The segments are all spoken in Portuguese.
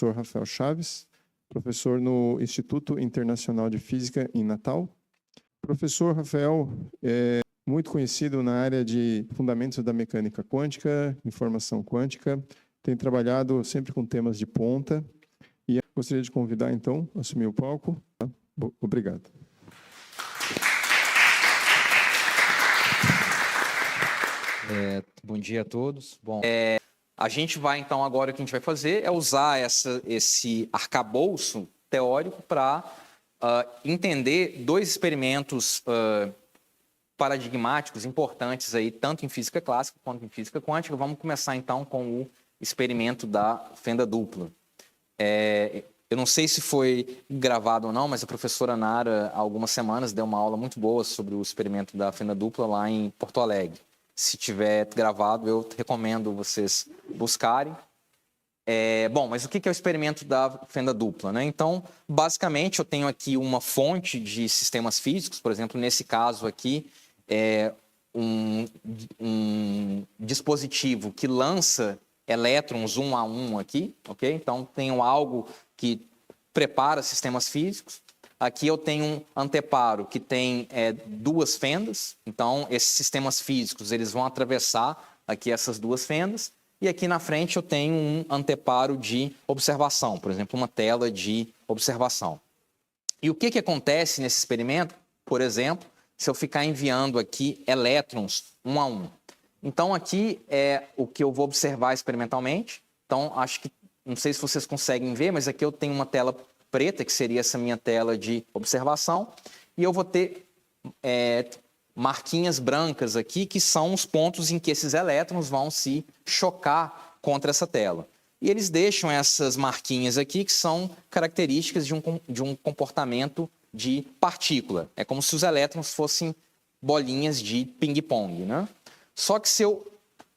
professor Rafael Chaves, professor no Instituto Internacional de Física em Natal. O professor Rafael é muito conhecido na área de fundamentos da mecânica quântica, informação quântica, tem trabalhado sempre com temas de ponta. E eu gostaria de convidar, então, a assumir o palco. Obrigado. Bom dia a todos. Bom, a gente vai, então, agora o que a gente vai fazer é usar esse arcabouço teórico para entender dois experimentos paradigmáticos importantes aí, tanto em física clássica quanto em física quântica. Vamos começar, então, com o experimento da fenda dupla. Eu não sei se foi gravado ou não, mas a professora Nara, há algumas semanas, deu uma aula muito boa sobre o experimento da fenda dupla lá em Porto Alegre. Se tiver gravado, eu recomendo vocês buscarem. Bom, mas o que é o experimento da fenda dupla, né? Então, basicamente, eu tenho aqui uma fonte de sistemas físicos, por exemplo, nesse caso aqui, um dispositivo que lança elétrons um a um aqui, ok? Então, tenho algo que prepara sistemas físicos. Aqui eu tenho um anteparo que tem duas fendas. Então, esses sistemas físicos eles vão atravessar aqui essas duas fendas. E aqui na frente eu tenho um anteparo de observação, por exemplo, uma tela de observação. E o que acontece nesse experimento, por exemplo, se eu ficar enviando aqui elétrons um a um? Então, aqui é o que eu vou observar experimentalmente. Então, acho que, não sei se vocês conseguem ver, mas aqui eu tenho uma tela preta, que seria essa minha tela de observação, e eu vou ter marquinhas brancas aqui, que são os pontos em que esses elétrons vão se chocar contra essa tela. E eles deixam essas marquinhas aqui, que são características de um comportamento de partícula. É como se os elétrons fossem bolinhas de ping-pong, né? Só que se eu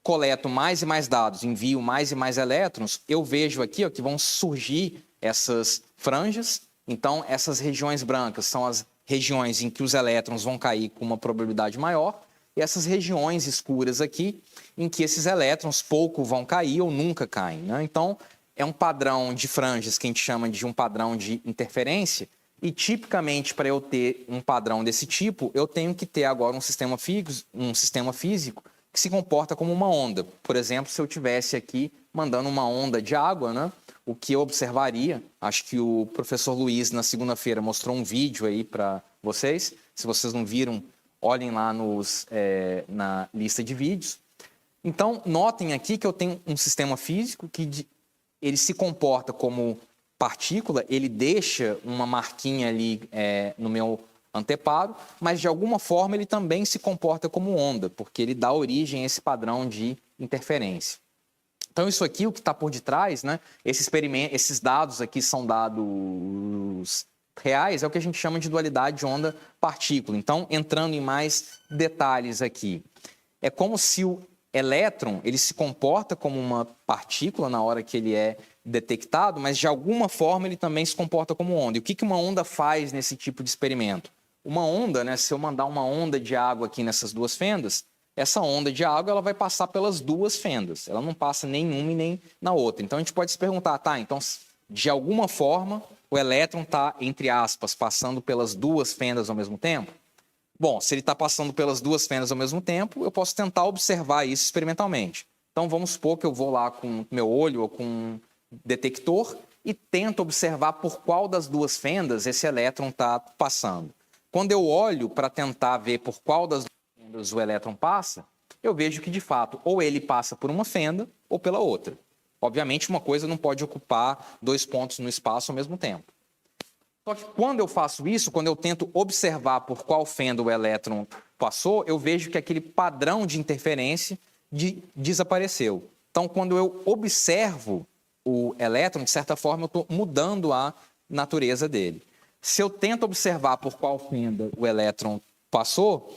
coleto mais e mais dados, envio mais e mais elétrons, eu vejo aqui que vão surgir essas franjas. Então, essas regiões brancas são as regiões em que os elétrons vão cair com uma probabilidade maior, e essas regiões escuras aqui, em que esses elétrons pouco vão cair ou nunca caem, né? Então, é um padrão de franjas que a gente chama de um padrão de interferência, e tipicamente, para eu ter um padrão desse tipo, eu tenho que ter agora um sistema físico que se comporta como uma onda. Por exemplo, se eu tivesse aqui mandando uma onda de água, né? O que eu observaria, acho que o professor Luiz, na segunda-feira, mostrou um vídeo aí para vocês. Se vocês não viram, olhem lá na lista de vídeos. Então, notem aqui que eu tenho um sistema físico que ele se comporta como partícula, ele deixa uma marquinha ali no meu anteparo, mas de alguma forma ele também se comporta como onda, porque ele dá origem a esse padrão de interferência. Então, isso aqui, o que está por detrás, né? Esses dados aqui são dados reais, é o que a gente chama de dualidade de onda-partícula. Então, entrando em mais detalhes aqui, é como se o elétron ele se comporta como uma partícula na hora que ele é detectado, mas de alguma forma ele também se comporta como onda. E o que uma onda faz nesse tipo de experimento? Uma onda, né? Se eu mandar uma onda de água aqui nessas duas fendas, essa onda de água ela vai passar pelas duas fendas. Ela não passa nem uma e nem na outra. Então, a gente pode se perguntar, tá, então, de alguma forma, o elétron está, entre aspas, passando pelas duas fendas ao mesmo tempo? Bom, se ele está passando pelas duas fendas ao mesmo tempo, eu posso tentar observar isso experimentalmente. Então, vamos supor que eu vou lá com meu olho ou com um detector e tento observar por qual das duas fendas esse elétron está passando. Quando eu olho para tentar ver por qual das o elétron passa, eu vejo que, de fato, ou ele passa por uma fenda ou pela outra. Obviamente, uma coisa não pode ocupar dois pontos no espaço ao mesmo tempo. Só que quando eu faço isso, quando eu tento observar por qual fenda o elétron passou, eu vejo que aquele padrão de interferência desapareceu. Então, quando eu observo o elétron, de certa forma, eu estou mudando a natureza dele. Se eu tento observar por qual fenda o elétron passou,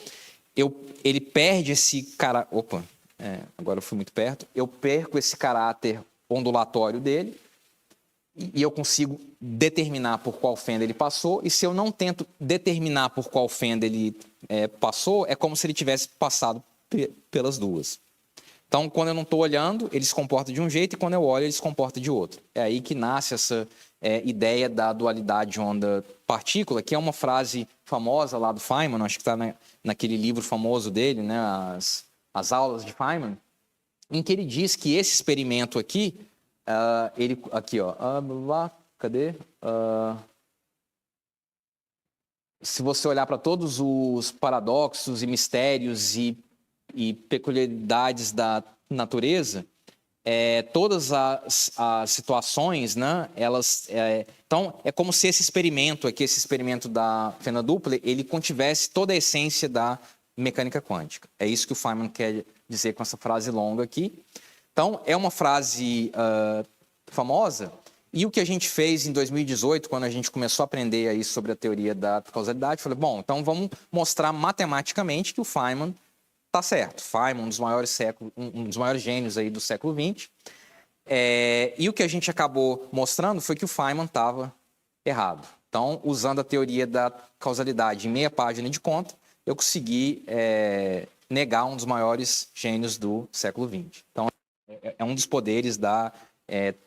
ele perde esse caráter. Opa, agora eu fui muito perto. Eu perco esse caráter ondulatório dele e eu consigo determinar por qual fenda ele passou. E se eu não tento determinar por qual fenda ele passou, é como se ele tivesse passado pelas duas. Então, quando eu não estou olhando, ele se comporta de um jeito, e quando eu olho, ele se comporta de outro. É aí que nasce essa ideia da dualidade onda-partícula, que é uma frase famosa lá do Feynman, acho que está naquele livro famoso dele, né, as aulas de Feynman, em que ele diz que esse experimento aqui, cadê? Se você olhar para todos os paradoxos e mistérios e peculiaridades da natureza, todas as situações, né, então, é como se esse experimento da fenda dupla, ele contivesse toda a essência da mecânica quântica. É isso que o Feynman quer dizer com essa frase longa aqui. Então, é uma frase famosa, e o que a gente fez em 2018, quando a gente começou a aprender aí sobre a teoria da causalidade, falei, bom, então vamos mostrar matematicamente que o Feynman está certo. Feynman, um dos maiores gênios aí do século XX. E o que a gente acabou mostrando foi que o Feynman estava errado. Então, usando a teoria da causalidade em meia página de conta, eu consegui negar um dos maiores gênios do século XX. Então, é um dos poderes da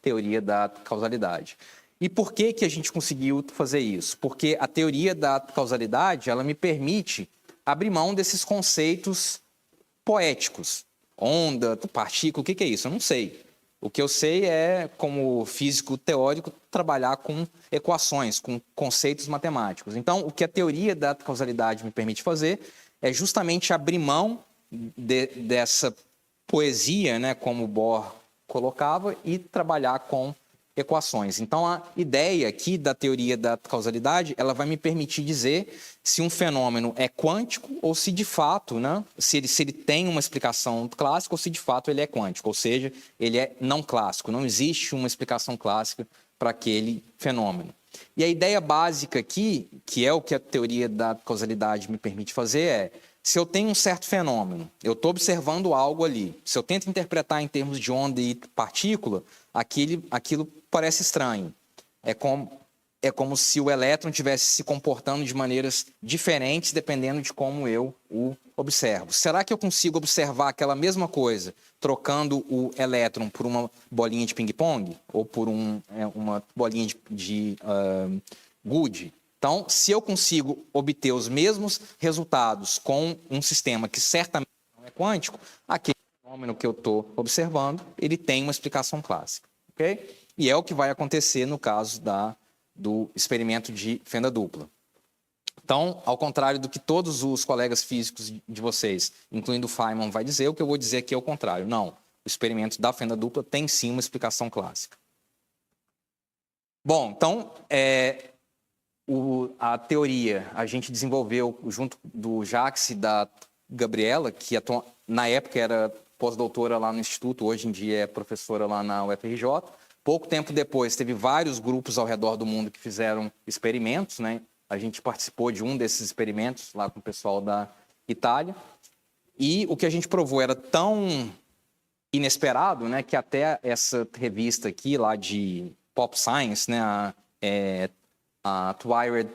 teoria da causalidade. E por que a gente conseguiu fazer isso? Porque a teoria da causalidade, ela me permite abrir mão desses conceitos poéticos. Onda, partícula, o que é isso? Eu não sei. O que eu sei é, como físico teórico, trabalhar com equações, com conceitos matemáticos. Então, o que a teoria da causalidade me permite fazer é justamente abrir mão dessa poesia, né, como Bohr colocava, e trabalhar com equações. Então, a ideia aqui da teoria da causalidade, ela vai me permitir dizer se um fenômeno é quântico ou se de fato, né, se ele tem uma explicação clássica ou se de fato ele é quântico, ou seja, ele é não clássico, não existe uma explicação clássica para aquele fenômeno. E a ideia básica aqui, que é o que a teoria da causalidade me permite fazer, se eu tenho um certo fenômeno, eu estou observando algo ali, se eu tento interpretar em termos de onda e partícula, aquilo parece estranho. É como se o elétron estivesse se comportando de maneiras diferentes dependendo de como eu o observo. Será que eu consigo observar aquela mesma coisa trocando o elétron por uma bolinha de ping-pong? Ou por uma bolinha de gude? Então, se eu consigo obter os mesmos resultados com um sistema que certamente não é quântico, aquele fenômeno que eu estou observando, ele tem uma explicação clássica. Okay? E é o que vai acontecer no caso do experimento de fenda dupla. Então, ao contrário do que todos os colegas físicos de vocês, incluindo o Feynman, vai dizer, o que eu vou dizer aqui é o contrário. Não, o experimento da fenda dupla tem sim uma explicação clássica. Bom, então, a teoria a gente desenvolveu junto do Jacques e da Gabriela, que na época era pós-doutora lá no Instituto, hoje em dia é professora lá na UFRJ. Pouco tempo depois, teve vários grupos ao redor do mundo que fizeram experimentos, né? A gente participou de um desses experimentos lá com o pessoal da Itália. E o que a gente provou era tão inesperado, né, que até essa revista aqui, lá de Pop Science, né, a Wired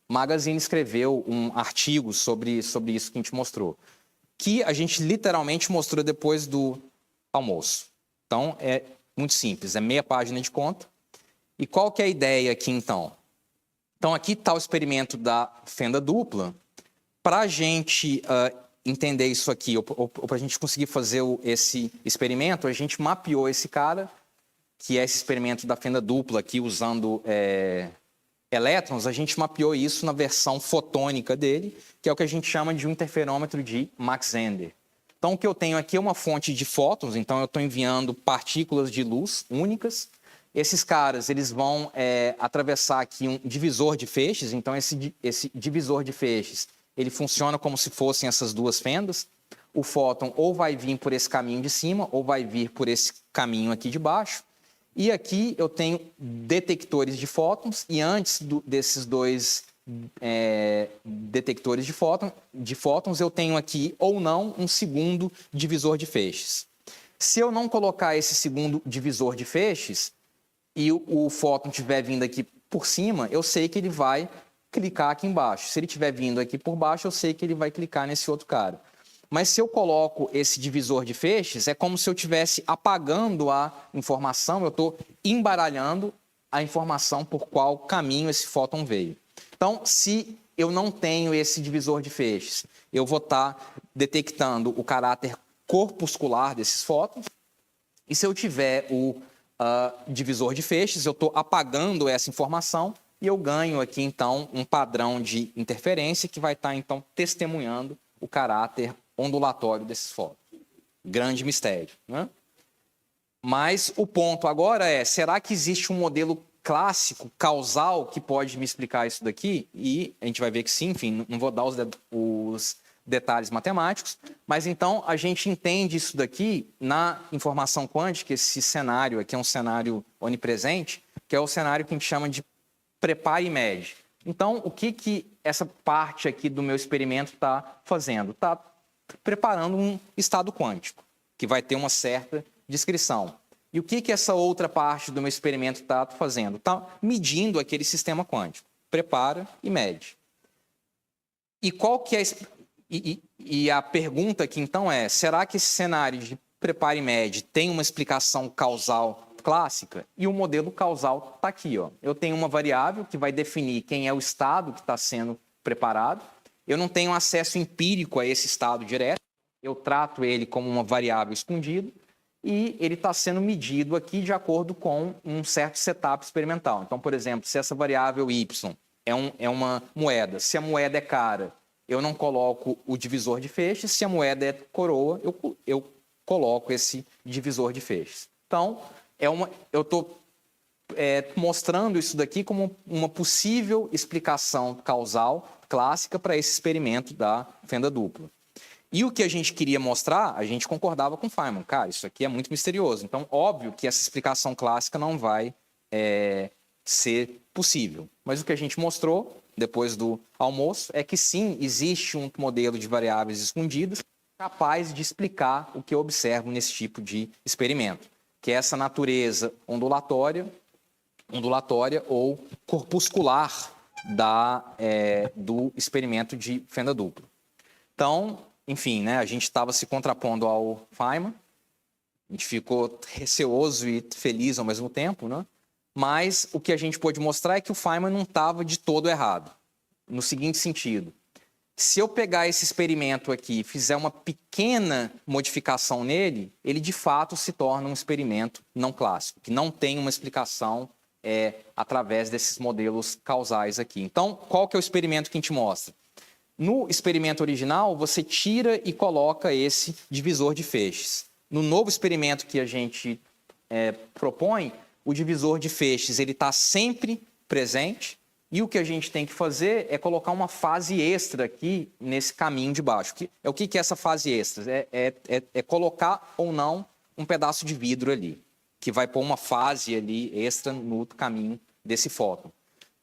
Magazine, escreveu um artigo sobre isso que a gente mostrou. Que a gente literalmente mostrou depois do almoço. Então, é muito simples, é meia página de conta. E qual que é a ideia aqui, então? Então, aqui está o experimento da fenda dupla. Para a gente entender isso aqui, ou para a gente conseguir fazer esse experimento, a gente mapeou esse cara, que é esse experimento da fenda dupla aqui, usando elétrons, a gente mapeou isso na versão fotônica dele, que é o que a gente chama de um interferômetro de Mach-Zehnder. Então, o que eu tenho aqui é uma fonte de fótons, então eu estou enviando partículas de luz únicas. Esses caras, eles vão atravessar aqui um divisor de feixes, então esse divisor de feixes, ele funciona como se fossem essas duas fendas. O fóton ou vai vir por esse caminho de cima, ou vai vir por esse caminho aqui de baixo. E aqui eu tenho detectores de fótons, e antes desses dois detectores de fótons, eu tenho aqui ou não um segundo divisor de feixes. Se eu não colocar esse segundo divisor de feixes e o fóton estiver vindo aqui por cima, eu sei que ele vai clicar aqui embaixo. Se ele estiver vindo aqui por baixo, eu sei que ele vai clicar nesse outro cara. Mas se eu coloco esse divisor de feixes, é como se eu estivesse apagando a informação, eu estou embaralhando a informação por qual caminho esse fóton veio. Então, se eu não tenho esse divisor de feixes, eu vou estar detectando o caráter corpuscular desses fótons, e se eu tiver o divisor de feixes, eu estou apagando essa informação e eu ganho aqui, então, um padrão de interferência que vai estar, então, testemunhando o caráter ondulatório desses fótons. Grande mistério, né? Mas o ponto agora é, será que existe um modelo clássico, causal, que pode me explicar isso daqui? E a gente vai ver que sim, enfim, não vou dar os detalhes matemáticos, mas então a gente entende isso daqui na informação quântica, esse cenário aqui é um cenário onipresente, que é o cenário que a gente chama de prepare e mede. Então, o que essa parte aqui do meu experimento está fazendo? Está preparando um estado quântico, que vai ter uma certa descrição. E o que essa outra parte do meu experimento está fazendo? Está medindo aquele sistema quântico. Prepara e mede. E qual que é... E a pergunta aqui, então, é, será que esse cenário de prepara e mede tem uma explicação causal clássica? E o modelo causal está aqui, ó. Eu tenho uma variável que vai definir quem é o estado que está sendo preparado. Eu não tenho acesso empírico a esse estado direto. Eu trato ele como uma variável escondida e ele está sendo medido aqui de acordo com um certo setup experimental. Então, por exemplo, se essa variável y é uma moeda, se a moeda é cara, eu não coloco o divisor de feixes, se a moeda é coroa, eu coloco esse divisor de feixes. Então, eu estou mostrando isso daqui como uma possível explicação causal clássica para esse experimento da fenda dupla. E o que a gente queria mostrar, a gente concordava com Feynman. Cara, isso aqui é muito misterioso. Então, óbvio que essa explicação clássica não vai ser possível. Mas o que a gente mostrou, depois do almoço, é que sim, existe um modelo de variáveis escondidas capaz de explicar o que eu observo nesse tipo de experimento, que é essa natureza ondulatória ou corpuscular do experimento de fenda dupla. Então, enfim, né, a gente estava se contrapondo ao Feynman, a gente ficou receoso e feliz ao mesmo tempo, né? Mas o que a gente pôde mostrar é que o Feynman não estava de todo errado, no seguinte sentido. Se eu pegar esse experimento aqui e fizer uma pequena modificação nele, ele de fato se torna um experimento não clássico, que não tem uma explicação através desses modelos causais aqui. Então, qual que é o experimento que a gente mostra? No experimento original, você tira e coloca esse divisor de feixes. No novo experimento que a gente propõe, o divisor de feixes ele está sempre presente e o que a gente tem que fazer é colocar uma fase extra aqui nesse caminho de baixo. O que é essa fase extra? É colocar ou não um pedaço de vidro ali, que vai pôr uma fase ali extra no caminho desse fóton.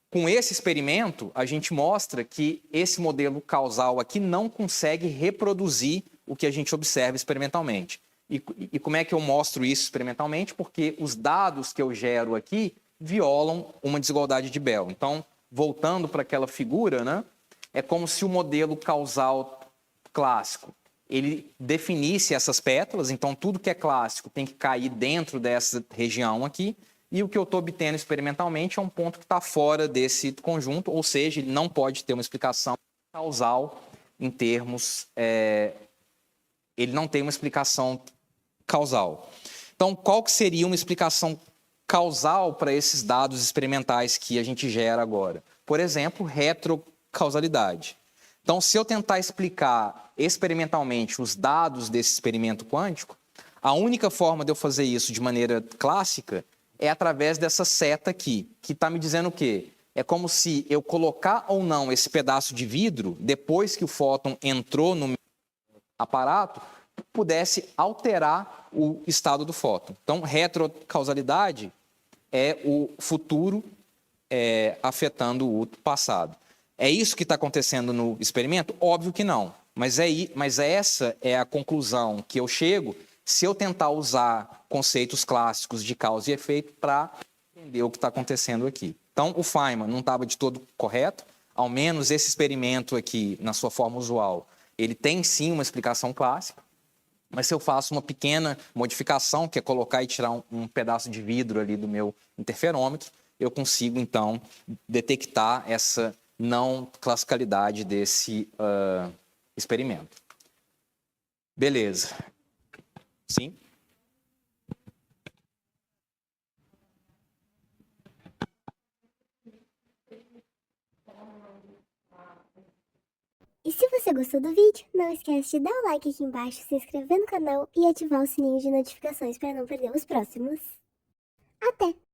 Com esse experimento, a gente mostra que esse modelo causal aqui não consegue reproduzir o que a gente observa experimentalmente. E como é que eu mostro isso experimentalmente? Porque os dados que eu gero aqui violam uma desigualdade de Bell. Então, voltando para aquela figura, né, é como se o modelo causal clássico ele definisse essas pétalas, então tudo que é clássico tem que cair dentro dessa região aqui, e o que eu estou obtendo experimentalmente é um ponto que está fora desse conjunto, ou seja, ele não pode ter uma explicação causal em termos... ele não tem uma explicação causal. Então, qual que seria uma explicação causal para esses dados experimentais que a gente gera agora? Por exemplo, retrocausalidade. Então, se eu tentar explicar experimentalmente os dados desse experimento quântico, a única forma de eu fazer isso de maneira clássica é através dessa seta aqui, que está me dizendo o quê? É como se eu colocar ou não esse pedaço de vidro, depois que o fóton entrou no meu aparato, pudesse alterar o estado do fóton. Então, retrocausalidade é o futuro afetando o passado. É isso que está acontecendo no experimento? Óbvio que não. Mas essa é a conclusão que eu chego se eu tentar usar conceitos clássicos de causa e efeito para entender o que está acontecendo aqui. Então, o Feynman não estava de todo correto, ao menos esse experimento aqui, na sua forma usual, ele tem sim uma explicação clássica, mas se eu faço uma pequena modificação, que é colocar e tirar um pedaço de vidro ali do meu interferômetro, eu consigo, então, detectar essa não classicalidade desse experimento. Beleza. Sim? E se você gostou do vídeo, não esquece de dar o like aqui embaixo, se inscrever no canal e ativar o sininho de notificações para não perder os próximos. Até!